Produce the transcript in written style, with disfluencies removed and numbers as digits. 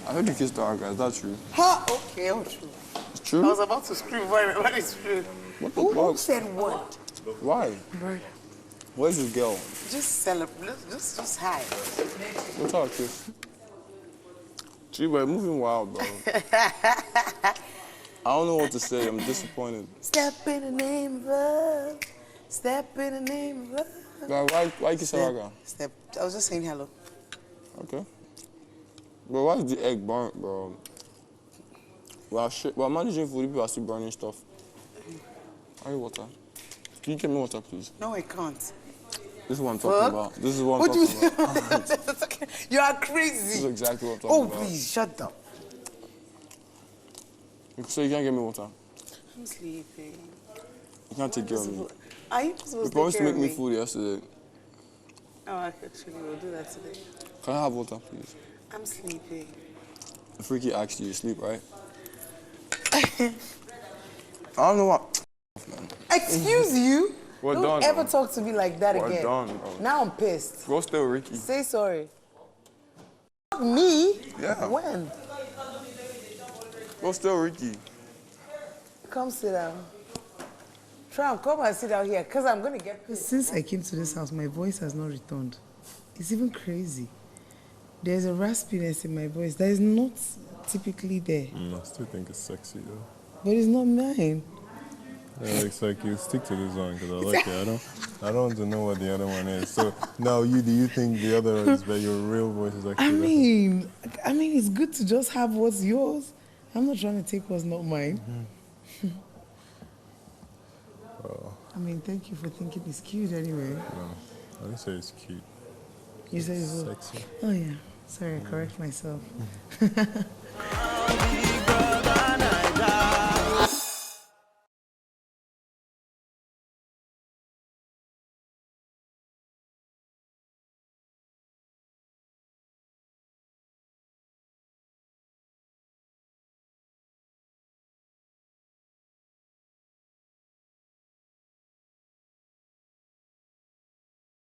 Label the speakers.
Speaker 1: I heard you kissed Araga. Is that true?
Speaker 2: Ha! Okay, oh, true.
Speaker 1: It's true?
Speaker 2: I was about to scream when it's true.
Speaker 1: What the
Speaker 2: Who
Speaker 1: fuck?
Speaker 2: said what?
Speaker 1: Why?
Speaker 2: Bird.
Speaker 1: Where's this girl?
Speaker 2: Just celebrate. Just hide.
Speaker 1: What's our kiss? Sheba, moving wild, bro. I don't know what to say. I'm disappointed.
Speaker 2: Step in the name of love. Step in the name of love.
Speaker 1: Why kiss Araga?
Speaker 2: Step. I was just saying hello.
Speaker 1: Okay. Bro, why is the egg burnt, bro? Well, managing food, people are still burning stuff. I need water. Can you get me water, please?
Speaker 2: No, I can't.
Speaker 1: This is what I'm talking about. This is what I'm talking about.
Speaker 2: You are crazy.
Speaker 1: This is exactly what I'm talking about.
Speaker 2: Oh, please, shut up.
Speaker 1: So you can't get me water?
Speaker 2: I'm sleeping.
Speaker 1: You can't take care of me.
Speaker 2: Are you supposed to take care of me?
Speaker 1: You promised to make me food yesterday.
Speaker 2: Oh, actually, we'll do that today.
Speaker 1: Can I have water, please?
Speaker 2: I'm sleeping.
Speaker 1: The freaky asked you to sleep, right? I don't know what.
Speaker 2: Excuse you?
Speaker 1: We're
Speaker 2: Don't
Speaker 1: done,
Speaker 2: ever
Speaker 1: bro.
Speaker 2: talk to me like that
Speaker 1: We're
Speaker 2: again.
Speaker 1: done, bro.
Speaker 2: Now I'm pissed.
Speaker 1: Go still, Ricky.
Speaker 2: Say sorry. Me?
Speaker 1: Yeah.
Speaker 2: When?
Speaker 1: Go still, Ricky.
Speaker 2: Come sit down. Tram, come and sit down here, because I'm going to get pissed. Since I came to this house, my voice has not returned. It's even crazy. There's a raspiness in my voice that is not typically there.
Speaker 3: I still think it's sexy, though.
Speaker 2: But it's not mine.
Speaker 3: Yeah, it's like you stick to this one because I like it. I don't want to know what the other one is. So now, do you think the other one is but your real voice is actually?
Speaker 2: I mean, it's good to just have what's yours. I'm not trying to take what's not mine. I mean, thank you for thinking it's cute anyway.
Speaker 3: No, I didn't say it's cute.
Speaker 2: You say it's
Speaker 3: sexy.
Speaker 2: Oh yeah. Sorry, I correct myself.